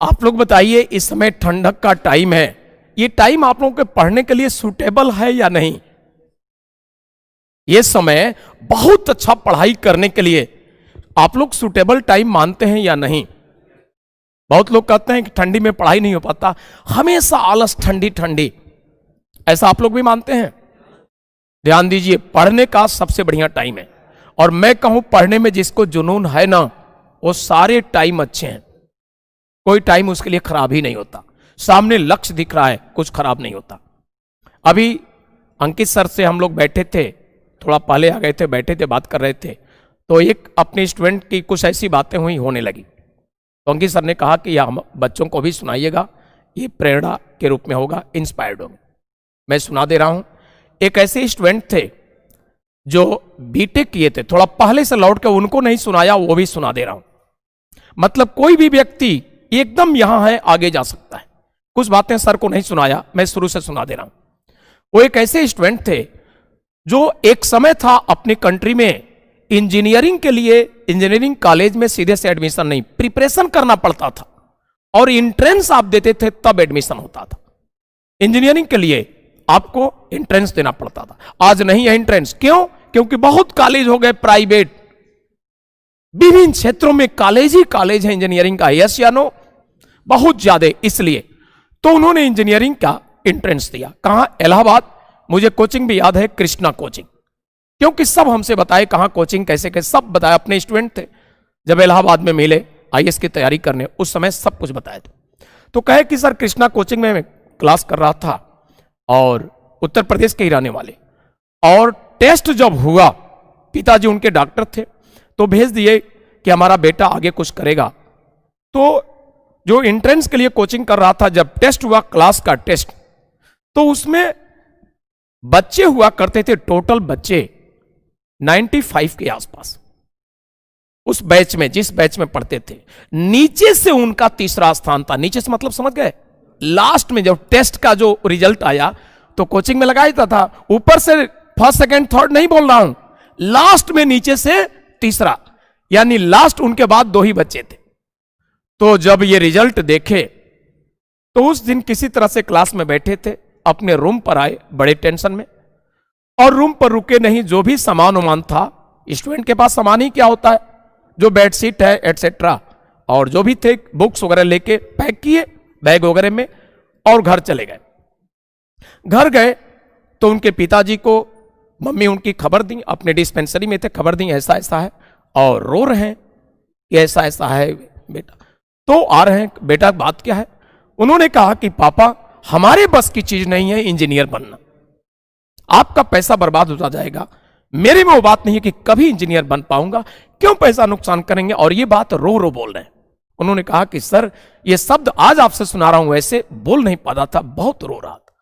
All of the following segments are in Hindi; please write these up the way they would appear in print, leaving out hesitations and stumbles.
आप लोग बताइए, इस समय ठंडक का टाइम है, ये टाइम आप लोगों के पढ़ने के लिए सूटेबल है या नहीं? ये समय बहुत अच्छा पढ़ाई करने के लिए आप लोग सूटेबल टाइम मानते हैं या नहीं? बहुत लोग कहते हैं कि ठंडी में पढ़ाई नहीं हो पाता, हमेशा आलस, ठंडी ठंडी, ऐसा आप लोग भी मानते हैं? ध्यान दीजिए, पढ़ने का सबसे बढ़िया टाइम है। और मैं कहूं, पढ़ने में जिसको जुनून है ना, वो सारे टाइम अच्छे हैं, कोई टाइम उसके लिए खराब ही नहीं होता। सामने लक्ष्य दिख रहा है, कुछ खराब नहीं होता। अभी अंकित सर से हम लोग बैठे थे, थोड़ा पहले आ गए थे, बैठे थे, बात कर रहे थे, तो एक अपने स्टूडेंट की कुछ ऐसी बातें हुई, होने लगी, तो अंकित सर ने कहा कि हम बच्चों को भी सुनाइएगा, ये प्रेरणा के रूप में होगा, इंस्पायर्ड होगा। मैं सुना दे रहा हूं। एक ऐसे स्टूडेंट थे जो बीटेक किए थे, थोड़ा पहले से लौट के उनको नहीं सुनाया, वो भी सुना दे रहा हूं। मतलब कोई भी व्यक्ति एकदम यहां है, आगे जा सकता है। कुछ बातें सर को नहीं सुनाया, मैं शुरू से सुना दे रहा हूं। वो एक ऐसे स्टूडेंट थे जो एक समय था अपनी कंट्री में इंजीनियरिंग के लिए, इंजीनियरिंग कॉलेज में सीधे से एडमिशन नहीं, प्रिपरेशन करना पड़ता था और एंट्रेंस आप देते थे तब एडमिशन होता था। इंजीनियरिंग के लिए आपको एंट्रेंस देना पड़ता था, आज नहीं है एंट्रेंस। क्यों? क्योंकि बहुत कॉलेज हो गए प्राइवेट, विभिन्न क्षेत्रों में कॉलेज ही कॉलेज है इंजीनियरिंग का, यस या नो, बहुत ज्यादा। इसलिए तो उन्होंने इंजीनियरिंग का एंट्रेंस दिया। कहां? इलाहाबाद। मुझे कोचिंग भी याद है, कृष्णा कोचिंग, क्योंकि सब हमसे बताए कहां कोचिंग, कैसे कैसे, सब बताया। अपने स्टूडेंट थे, जब इलाहाबाद में मिले आईएएस की तैयारी करने, उस समय सब कुछ बताए थे। तो कहे कि सर कृष्णा कोचिंग में मैं क्लास कर रहा था और उत्तर प्रदेश के ही रहने वाले, और टेस्ट जब हुआ, पिताजी उनके डॉक्टर थे, तो भेज दिए कि हमारा बेटा आगे कुछ करेगा। तो जो एंट्रेंस के लिए कोचिंग कर रहा था, जब टेस्ट हुआ, क्लास का टेस्ट, तो उसमें बच्चे हुआ करते थे, टोटल बच्चे 95 के आसपास उस बैच में, जिस बैच में पढ़ते थे। नीचे से उनका तीसरा स्थान था। नीचे से मतलब समझ गए? लास्ट में जब टेस्ट का जो रिजल्ट आया तो कोचिंग में लगाया जाता था, ऊपर से फर्स्ट सेकंड थर्ड नहीं बोल रहा हूं, लास्ट में नीचे से तीसरा, यानी लास्ट उनके बाद 2 ही बच्चे थे। तो जब ये रिजल्ट देखे तो उस दिन किसी तरह से क्लास में बैठे थे, अपने रूम पर आए बड़े टेंशन में, और रूम पर रुके नहीं, जो भी सामान उमान था, स्टूडेंट के पास सामान ही क्या होता है, जो बेडशीट है एटसेट्रा, और जो भी थे बुक्स वगैरह लेके पैक किए बैग वगैरह में, और घर चले गए। घर गए तो उनके पिताजी को मम्मी उनकी खबर दी, अपने डिस्पेंसरी में थे, खबर दी ऐसा ऐसा है, और रो रहे हैं कि ऐसा ऐसा है बेटा। तो आ रहे हैं, बेटा बात क्या है? उन्होंने कहा कि पापा, हमारे बस की चीज नहीं है इंजीनियर बनना, आपका पैसा बर्बाद होता जाएगा, मेरे में वो बात नहीं है कि कभी इंजीनियर बन पाऊंगा, क्यों पैसा नुकसान करेंगे? और ये बात रो रो बोल रहे हैं। उन्होंने कहा कि सर, ये शब्द आज आपसे सुना रहा हूं, वैसे बोल नहीं पाता था, बहुत रो रहा था।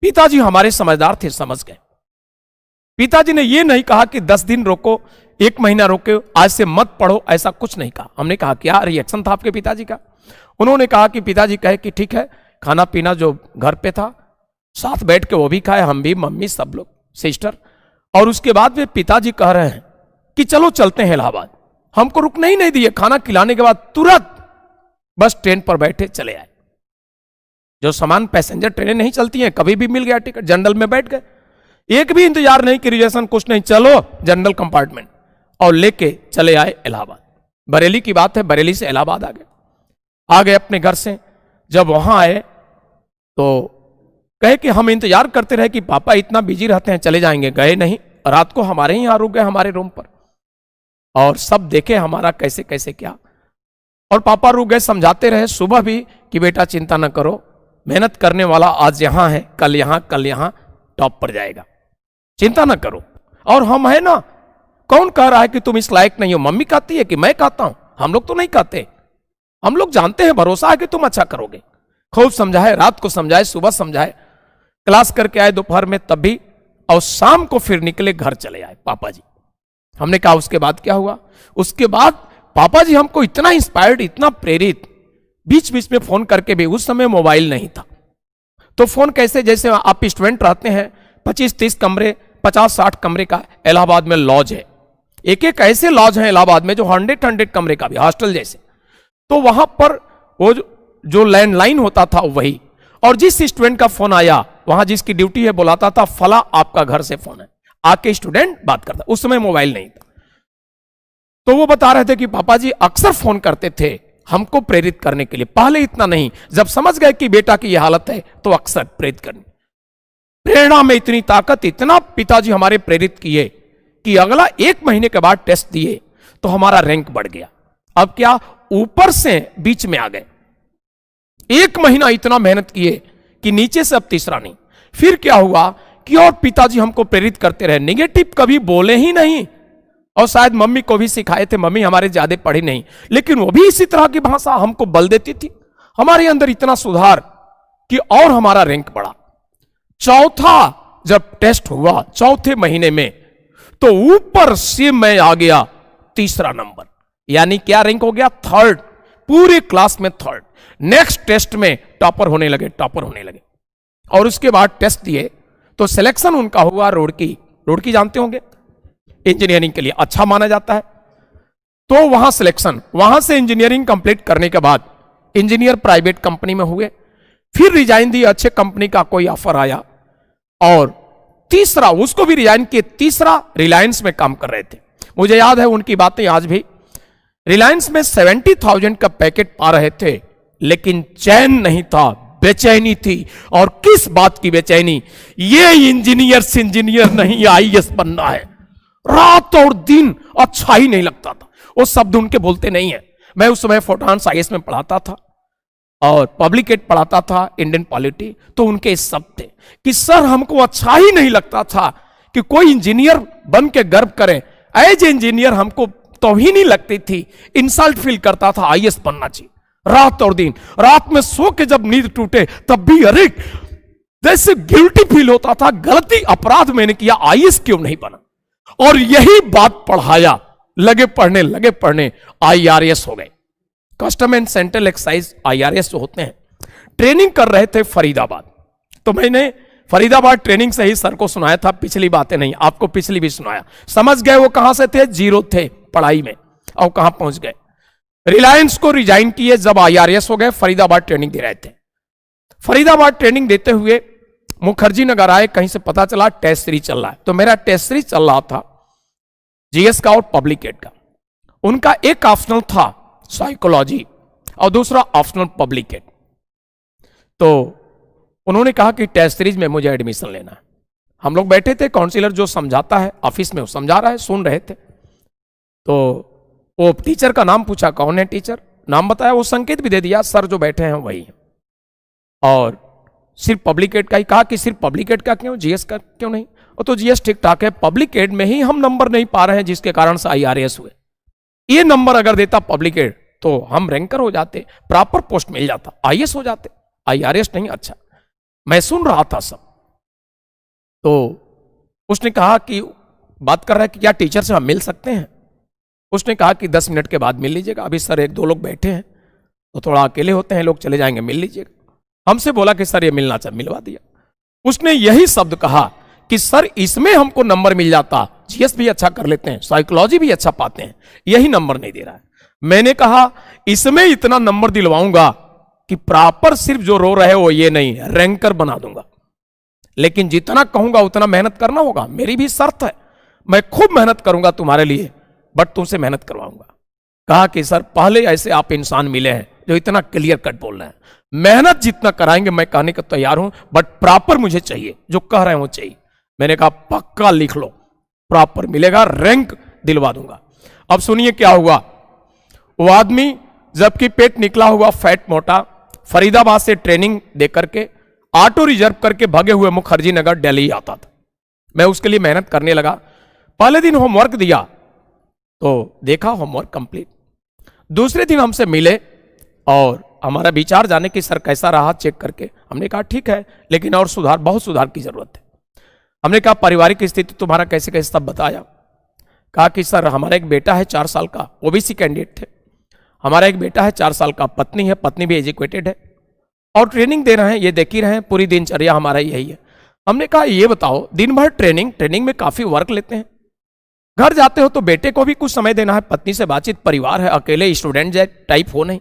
पिताजी हमारे समझदार थे, समझ गए। पिताजी ने ये नहीं कहा कि 10 दिन रोको, 1 महीना रोको, आज से मत पढ़ो, ऐसा कुछ नहीं कहा। हमने कहा क्या रिएक्शन था आपके पिताजी का? उन्होंने कहा कि पिताजी कहे कि ठीक है, खाना पीना जो घर पे था साथ बैठ के वो भी खाए, हम भी, मम्मी, सब लोग, सिस्टर। और उसके बाद वे पिताजी कह रहे हैं कि चलो चलते हैं इलाहाबाद। हमको रुकने ही नहीं दिए, खाना खिलाने के बाद तुरंत बस ट्रेन पर बैठे चले आए। जो सामान पैसेंजर ट्रेनें नहीं चलती हैं, कभी भी मिल गया टिकट, जनरल में बैठ गए, एक भी इंतजार नहीं कि रिजर्वेशन कुछ नहीं, चलो जनरल कंपार्टमेंट, और लेके चले आए इलाहाबाद। बरेली की बात है, बरेली से इलाहाबाद आ गए अपने घर से। जब वहां आए तो कहे कि हम इंतजार करते रहे कि पापा इतना बिजी रहते हैं, चले जाएंगे, गए नहीं, रात को हमारे ही यहां रुक गए, हमारे रूम पर, और सब देखे हमारा कैसे कैसे क्या, और पापा रुक गए, समझाते रहे सुबह भी कि बेटा चिंता न करो, मेहनत करने वाला आज यहां है, कल यहां टॉप पर जाएगा, चिंता न करो। और हम है ना, कौन कह रहा है कि तुम इस लायक नहीं हो? मम्मी कहती है कि मैं कहता हूं, हम लोग तो नहीं कहते, हम लोग जानते हैं, भरोसा है कि तुम अच्छा करोगे। खूब समझाए, रात को समझाए, सुबह समझाए, क्लास करके आए दोपहर में तब भी, और शाम को फिर निकले, घर चले आए पापा जी। हमने कहा उसके बाद क्या हुआ? उसके बाद पापा जी हमको इतना इंस्पायर्ड, इतना प्रेरित, बीच बीच में फोन करके भी, उस समय मोबाइल नहीं था, तो फोन कैसे, जैसे आप स्टूडेंट रहते हैं, 25-30 कमरे, 50-60 कमरे का इलाहाबाद में लॉज है, एक एक ऐसे लॉज हैं इलाहाबाद में जो 100 कमरे का भी, हॉस्टल जैसे। तो वहां पर वो जो जो लैंडलाइन होता था वही, और जिस स्टूडेंट का फोन आया वहां जिसकी ड्यूटी है बुलाता था, फला आपका घर से फोन है, आके स्टूडेंट बात करता। उस समय मोबाइल नहीं था। तो वो बता रहे थे कि पापा जी अक्सर फोन करते थे हमको प्रेरित करने के लिए, पहले इतना नहीं, जब समझ गए कि बेटा की यह हालत है तो अक्सर प्रेरित करने। प्रेरणा में इतनी ताकत, इतना पिताजी हमारे प्रेरित किए कि अगला 1 महीने के बाद टेस्ट दिए तो हमारा रैंक बढ़ गया। अब क्या, ऊपर से बीच में आ गए। 1 महीना इतना मेहनत किए कि नीचे से अब तीसरा नहीं। फिर क्या हुआ कि और पिताजी हमको प्रेरित करते रहे, नेगेटिव कभी बोले ही नहीं। और शायद मम्मी को भी सिखाए थे, मम्मी हमारे ज्यादा पढ़ी नहीं, लेकिन वो भी इसी तरह की भाषा हमको बल देती थी। हमारे अंदर इतना सुधार कि और हमारा रैंक बढ़ा। चौथा जब टेस्ट हुआ, चौथे महीने में, तो ऊपर से मैं आ गया तीसरा नंबर, यानी क्या रैंक हो गया, 3rd, पूरे क्लास में 3rd। नेक्स्ट टेस्ट में टॉपर होने लगे। और उसके बाद टेस्ट दिए तो सिलेक्शन उनका हुआ रुड़की जानते होंगे, इंजीनियरिंग के लिए अच्छा माना जाता है। तो वहां सिलेक्शन, वहां से इंजीनियरिंग कंप्लीट करने के बाद इंजीनियर प्राइवेट कंपनी में हुए, फिर रिजाइन दी, अच्छे कंपनी का कोई ऑफर आया, और तीसरा उसको भी रिजाइन किए, तीसरा रिलायंस में काम कर रहे थे। मुझे याद है उनकी बातें आज भी। रिलायंस में 70,000 का पैकेट पा रहे थे, लेकिन चैन नहीं था, बेचैनी थी। और किस बात की बेचैनी, ये इंजीनियर नहीं, आईएएस बनना है। रात और दिन अच्छा ही नहीं लगता था। वो शब्द उनके बोलते नहीं है। मैं उस समय फोर्टांस आईएएस में पढ़ाता था और पब्लिकेट पढ़ाता था, इंडियन पॉलिटी। तो उनके इस शब्द थे कि सर हमको अच्छा ही नहीं लगता था कि कोई इंजीनियर बन के गर्व करे। एज इंजीनियर हमको तौहीन ही लगती थी, इंसल्ट फील करता था, आईएएस बनना चाहिए। रात और दिन, रात में सो के जब नींद टूटे तब भी अरे जैसे गिल्टी फील होता था, गलती अपराध मैंने किया, आईएएस क्यों नहीं बना। और यही बात पढ़ाया, लगे पढ़ने आईआरएस हो गए, custom and central excise IRS जो होते हैं। ट्रेनिंग कर रहे थे फरीदाबाद। तो मैंने फरीदाबाद ट्रेनिंग से ही सर को सुनाया था, पिछली बातें नहीं, आपको पिछली भी सुनाया। समझ गए वो कहां से थे, 0 थे पढ़ाई में, और कहां पहुंच गए। रिलायंस को रिजाइन किए, जब आईआरएस हो गए, फरीदाबाद ट्रेनिंग दे रहे थे। फरीदाबाद ट्रेनिंग देते हुए मुखर्जी नगर आए, कहीं से पता चला टेस्ट सीरीज चल रहा है। तो मेरा टेस्ट सीरीज चल रहा था जीएस का और पब्लिकेट का। उनका एक ऑप्शनल था साइकोलॉजी और दूसरा ऑप्शनल पब्लिकेट। तो उन्होंने कहा कि टेस्ट सीरीज में मुझे एडमिशन लेना है। हम लोग बैठे थे, काउंसिलर जो समझाता है ऑफिस में वो समझा रहा है, सुन रहे थे। तो वो टीचर का नाम पूछा, कौन है टीचर, नाम बताया, वो संकेत भी दे दिया, सर जो बैठे हैं वही है। और सिर्फ पब्लिकेट का ही कहा कि सिर्फ पब्लिकेट का क्यों, जीएस का क्यों नहीं। वो तो जीएस ठीक ठाक है, पब्लिकेट में ही हम नंबर नहीं पा रहे हैं जिसके कारण से आईआरएस हुए। ये नंबर अगर देता पब्लिकेट तो हम रैंकर हो जाते, प्रॉपर पोस्ट मिल जाता, आईएएस हो जाते, आईआरएस नहीं। अच्छा, मैं सुन रहा था सब। तो उसने कहा कि बात कर रहा है कि क्या टीचर से हम मिल सकते हैं। उसने कहा कि 10 मिनट के बाद मिल लीजिएगा, अभी सर 1-2 लोग बैठे हैं तो थोड़ा अकेले होते हैं, लोग चले जाएंगे, मिल लीजिएगा। हमसे बोला कि सर ये मिलना चाहिए, मिलवा दिया। उसने यही शब्द कहा कि सर इसमें हमको नंबर मिल जाता, जीएस भी अच्छा कर लेते हैं, साइकोलॉजी भी अच्छा पाते हैं, यही नंबर नहीं दे रहा है। मैंने कहा इसमें इतना नंबर दिलवाऊंगा कि प्रॉपर सिर्फ जो रो रहे हो ये नहीं, रैंकर बना दूंगा। लेकिन जितना कहूंगा उतना मेहनत करना होगा, मेरी भी शर्त है, मैं खूब मेहनत करूंगा तुम्हारे लिए, बट तुमसे मेहनत करवाऊंगा। कहा कि सर पहले ऐसे आप इंसान मिले हैं जो इतना क्लियर कट बोल रहे हैं, मेहनत जितना कराएंगे मैं कहने को तैयार हूं, बट प्रॉपर मुझे चाहिए, जो कह रहे हैं वो चाहिए। मैंने कहा पक्का लिख लो, प्रॉपर मिलेगा, रैंक दिलवा दूंगा। अब सुनिए क्या हुआ। वो आदमी जबकि पेट निकला हुआ, फैट मोटा, फरीदाबाद से ट्रेनिंग दे करके ऑटो रिजर्व करके भगे हुए मुखर्जी नगर दिल्ली आता था। मैं उसके लिए मेहनत करने लगा। पहले दिन होमवर्क दिया तो देखा होमवर्क कंप्लीट। दूसरे दिन हमसे मिले और हमारा विचार जाने कि सर कैसा रहा चेक करके। हमने कहा ठीक है, लेकिन और सुधार, बहुत सुधार की जरूरत है। हमने कहा पारिवारिक स्थिति तुम्हारा कैसे कैसे सब बताया। कहा कि सर हमारा एक बेटा है 4 साल का, ओबीसी कैंडिडेट थे। हमारा एक बेटा है 4 साल का, पत्नी है, पत्नी भी एजुकेटेड है और ट्रेनिंग दे रहे हैं, ये देख ही रहे हैं, पूरी दिनचर्या हमारा यही है। हमने कहा ये बताओ, दिन भर ट्रेनिंग में काफी वर्क लेते हैं, घर जाते हो तो बेटे को भी कुछ समय देना है, पत्नी से बातचीत, परिवार है, अकेले स्टूडेंट टाइप हो नहीं,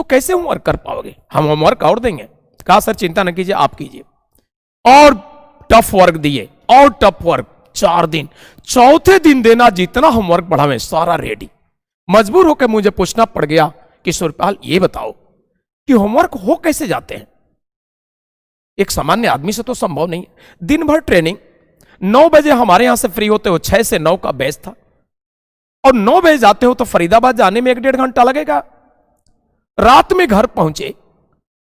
तो कैसे होमवर्क कर पाओगे? हम होमवर्क और देंगे। कहा सर चिंता न कीजिए, आप कीजिए। और टफ वर्क दिए, और टफ वर्क 4 दिन। चौथे दिन देना जितना होमवर्क बढ़ा में सारा रेडी। मजबूर होकर मुझे पूछना पड़ गया कि सुरपाल ये बताओ कि होमवर्क हो कैसे जाते हैं? एक सामान्य आदमी से तो संभव नहीं है। दिन भर ट्रेनिंग, 9 बजे हमारे यहां से फ्री होते हो, 6 से 9 का बैच था, और 9 बजे जाते हो तो फरीदाबाद जाने में 1-1.5 घंटा लगेगा। रात में घर पहुंचे,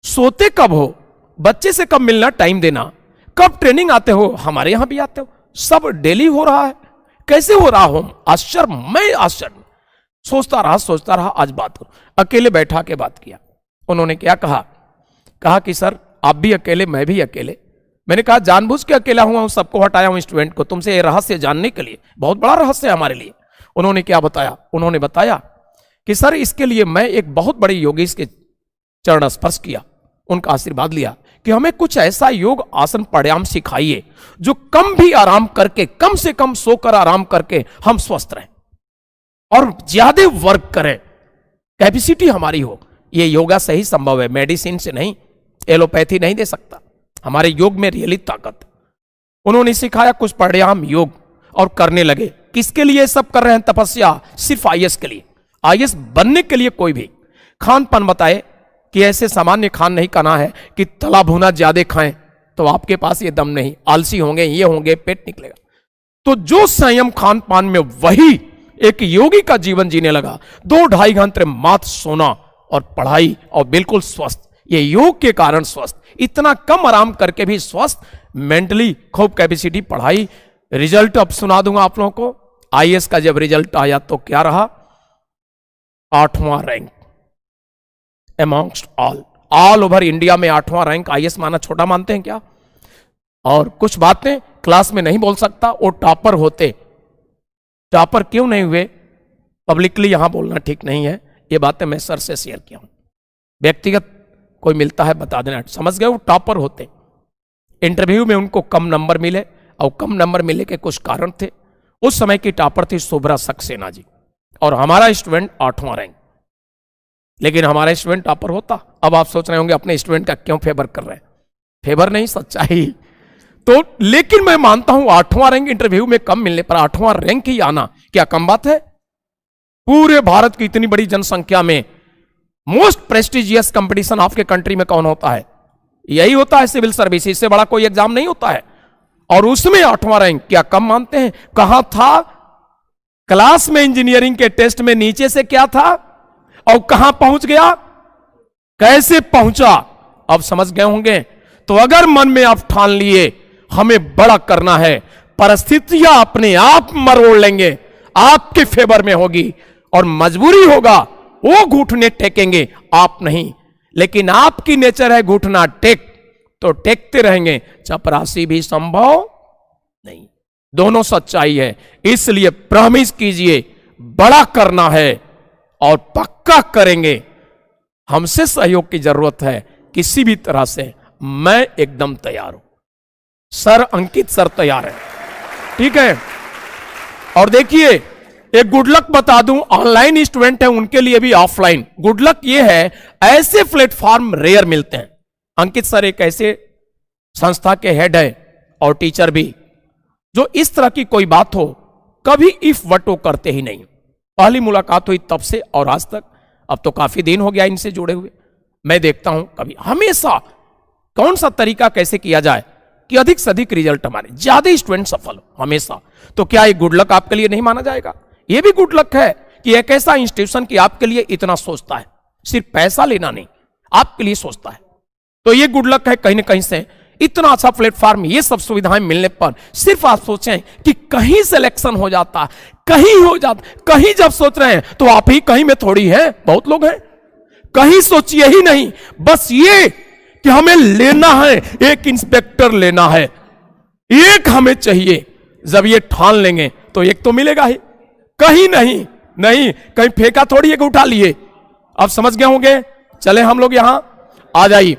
सोते कब हो, बच्चे से कब मिलना टाइम देना, कब ट्रेनिंग आते हो, हमारे यहां भी आते हो, सब डेली हो रहा है। कैसे हो रहा हो? आश्चर्य, मैं आश्चर्य। सोचता रहा, आज बात करो। अकेले बैठा के बात किया। उन्होंने क्या कहा कि सर आप भी अकेले, मैं भी अकेले। मैंने कहा जानबूझ के अकेला हुआ हूं, सबको हटाया हूं स्टूडेंट को, तुमसे ये रहस्य जानने के लिए, बहुत बड़ा रहस्य है हमारे लिए। उन्होंने क्या बताया? उन्होंने बताया कि सर इसके लिए मैं एक बहुत बड़े योगी के चरण स्पर्श किया, उनका आशीर्वाद लिया कि हमें कुछ ऐसा योग आसन प्राणायाम सिखाइए जो कम भी आराम करके, कम से कम सोकर आराम करके हम स्वस्थ रहें और ज्यादा वर्क करें, कैपेसिटी हमारी हो। ये योगा से ही संभव है, मेडिसिन से नहीं, एलोपैथी नहीं दे सकता। हमारे योग में रियली ताकत। उन्होंने सिखाया कुछ प्राणायाम योग और करने लगे। किसके लिए सब कर रहे हैं तपस्या? सिर्फ आईएएस के लिए, आईएएस बनने के लिए। कोई भी खान पान बताए कि ऐसे सामान्य खान नहीं करना है कि तला भुना ज्यादा खाएं तो आपके पास ये दम नहीं, आलसी होंगे, ये होंगे, पेट निकलेगा। तो जो संयम खान पान में, वही एक योगी का जीवन जीने लगा। 2-2.5 घंटे मात्र सोना और पढ़ाई और बिल्कुल स्वस्थ। ये योग के कारण स्वस्थ, इतना कम आराम करके भी स्वस्थ, मेंटली खूब कैपेसिटी, पढ़ाई। रिजल्ट अब सुना दूंगा आप लोगों को। आईएएस का जब रिजल्ट आया तो क्या रहा? 8वां rank amongst all over India में 8वां रैंक। आईएएस माना छोटा मानते हैं क्या? और कुछ बातें क्लास में नहीं बोल सकता, वो टॉपर होते। टॉपर क्यों नहीं हुए पब्लिकली यहां बोलना ठीक नहीं है, ये बातें मैं सर से शेयर किया हूं। व्यक्तिगत कोई मिलता है बता देना, समझ गए? वो टॉपर होते। इंटरव्यू में उनको कम नंबर मिले, और कम नंबर मिले के कुछ कारण थे। उस समय की टॉपर थी शुभ्रा सक्सेना जी, और हमारा स्टूडेंट 8वां रैंक। लेकिन हमारा स्टूडेंट टॉपर होता। अब आप सोच रहे होंगे अपने स्टूडेंट का क्यों फेवर कर रहे हैं? फेवर नहीं, सच्चाई। तो लेकिन मैं मानता हूं 8वां रैंक इंटरव्यू में कम मिलने पर 8वां रैंक ही आना क्या कम बात है? पूरे भारत की इतनी बड़ी जनसंख्या में मोस्ट प्रेस्टिजियस कंपटीशन आपके कंट्री में कौन होता है? यही होता है, सिविल सर्विस। इससे बड़ा कोई एग्जाम नहीं होता है। और उसमें 8वां रैंक क्या कम मानते हैं? कहां था क्लास में? इंजीनियरिंग के टेस्ट में नीचे से क्या था, और कहां पहुंच गया, कैसे पहुंचा? अब समझ गए होंगे। तो अगर मन में आप ठान लिए हमें बड़ा करना है, परिस्थितियां अपने आप मरोड़ लेंगे, आपके फेवर में होगी, और मजबूरी होगा वो घुटने टेकेंगे, आप नहीं। लेकिन आपकी नेचर है घुटना टेक, तो टेकते रहेंगे, चपरासी भी संभव नहीं। दोनों सच्चाई है। इसलिए प्रॉमिस कीजिए बड़ा करना है और पक्का करेंगे। हमसे सहयोग की जरूरत है किसी भी तरह से, मैं एकदम तैयार हूं। सर अंकित सर तैयार है, ठीक है? और देखिए एक गुड लक बता दूं, ऑनलाइन स्टूडेंट है उनके लिए भी ऑफलाइन गुड लक ये है, ऐसे प्लेटफॉर्म रेयर मिलते हैं। अंकित सर एक ऐसे संस्था के हेड है और टीचर भी, जो इस तरह की कोई बात हो कभी इफ वटो करते ही नहीं। पहली मुलाकात हुई तब से और आज तक, अब तो काफी दिन हो गया इनसे जुड़े हुए। मैं देखता हूं कभी हमेशा कौन सा तरीका कैसे किया जाए कि अधिक से अधिक रिजल्ट हमारे, ज्यादा स्टूडेंट सफल हो हमेशा। तो क्या ये गुड लक आपके लिए नहीं माना जाएगा? ये भी गुड लक है कि एक ऐसा इंस्टीट्यूशन कि आपके लिए इतना सोचता है, सिर्फ पैसा लेना नहीं, आपके लिए सोचता है। तो ये गुड लक है कहीं ना कहीं से। इतना अच्छा प्लेटफॉर्म, ये सब सुविधाएं मिलने पर सिर्फ आप सोचें कि कहीं सिलेक्शन हो जाता, कहीं हो जाता, कहीं जब सोच रहे हैं तो आप ही कहीं में थोड़ी है, बहुत लोग हैं। कहीं सोचिए ही नहीं, बस ये कि हमें लेना है, एक इंस्पेक्टर लेना है, एक हमें चाहिए। जब ये ठान लेंगे तो एक तो मिलेगा ही, कहीं नहीं कहीं फेंका थोड़ी एक उठा लिए। अब समझ गए होंगे। चले हम लोग यहां आ जाइए।